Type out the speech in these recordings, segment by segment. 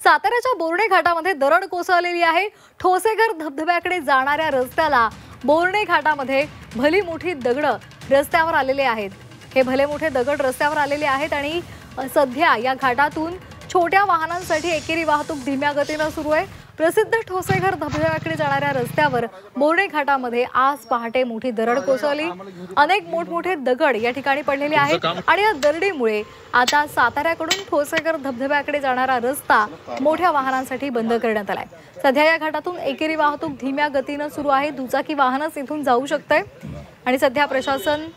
साताऱ्याच्या बोर्णे घाटामध्ये दरड कोसळलेली आहे। ठोसेघर धबधब्याकडे जाणाऱ्या रस्त्याला बोर्णे घाटामध्ये भली मोठी दगड रस्त्यावर आलेले आहेत। हे भले मोठे दगड रस्त्यावर आलेले आहेत आणि सध्या या घाटातून छोट्या वाहनांसाठी एकेरी वाहतूक धीम्या गतीने सुरू आहे। प्रसिद्ध ठोसेघर धबधब्याकडे जाणाऱ्या रस्त्यावर बोर्णे घाटामध्ये आज पहाटे मोठी दरड कोसळली। अनेक मोठमोठे दगड या ठिकाणी पडलेले आहेत आणि या दरडीमुळे आता साताऱ्याकडून ठोसेघर धबधब्याकडे जाणारा रस्ता मोठ्या वाहनांसाठी बंद करण्यात आलाय। सध्या या घाटातून एकेरी वाहतूक धीम्या गतीने सुरू आहे। दुचाकी वाहनच इथून जाऊ शकते आणि सध्या प्रशासन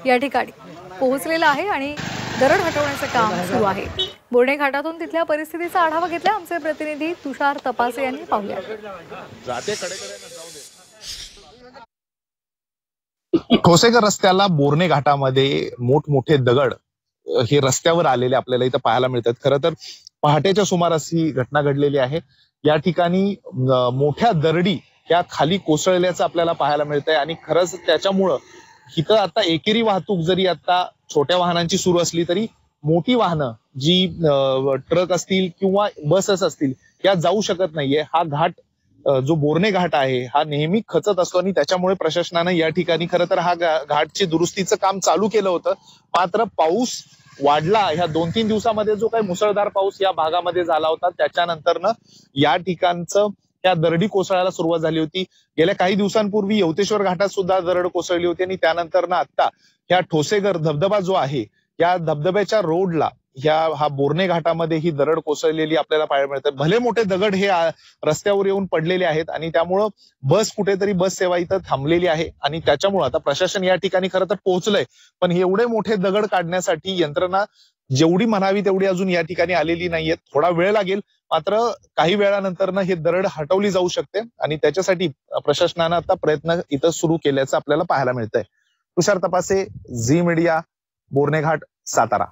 या ठिकाणी पोहोचलेलं आहे आणि दरड हटवण्याचं काम सुरू आहे। बोर्णे घाटातून तिथल्या परिस्थितीचा आढावा घेतला आमचे प्रतिनिधी तुषार तपासे यांनी। पाहूया। ठोसेघर रस्त्याला बोर्णे घाटामध्ये मोठमोठे दगड हे रस्त्यावर आलेले आपल्याला इथं पाहायला मिळतात। खरं तर पहाटेच्या सुमारास ही घटना घडलेली आहे। या ठिकाणी मोठ्या दरडी या खाली कोसळल्याचं आपल्याला पाहायला मिळतंय आणि खरंच त्याच्यामुळं इथं आता एकेरी वाहतूक जरी आता छोट्या वाहनांची सुरू असली तरी मोठी वाहनं जी ट्रक असतील किंवा बसेस असतील या जाऊ शकत नाहीये। हा घाट जो बोर्णे घाट आहे हा नेहमी खचत असतो आणि त्याच्यामुळे प्रशासनानं या ठिकाणी खरं तर हा घाटची दुरुस्तीचं काम चालू केलं होतं। मात्र पाऊस वाढला, ह्या 2-3 दिवसामध्ये जो काही मुसळधार पाऊस या भागामध्ये झाला होता त्याच्यानंतरनं या ठिकाणचं त्या दरडी कोसळायला सुरुवात झाली होती। गेल्या काही दिवसांपूर्वी यवतेश्वर घाटात सुद्धा दरड कोसळली होती आणि त्यानंतर आता ह्या ठोसेघर धबधबा जो आहे या धबधब्याच्या रोडला हा बोर्णे घाटामध्ये ही दरड कोसळलेली आपल्याला पाहायला मिळते। भले मोठे दगड हे रस्त्यावर येऊन पडलेले आहेत आणि त्यामुळं बस सेवा इथं थांबलेली आहे आणि त्याच्यामुळे आता प्रशासन या ठिकाणी खरं तर पोहोचलंय। पण एवढे मोठे दगड काढण्यासाठी यंत्रणा जेवढी म्हणावी तेवढी अजून या ठिकाणी आलेली नाहीये। थोडा वेळ लागेल, मात्र काही वेळानंतर हे दरड हटवली जाऊ शकते आणि त्याच्यासाठी प्रशासनानं आता प्रयत्न इथं सुरू केल्याचं आपल्याला पाहायला मिळतंय। तुषार तपासे, झी मीडिया, बोर्णे घाट, सातारा।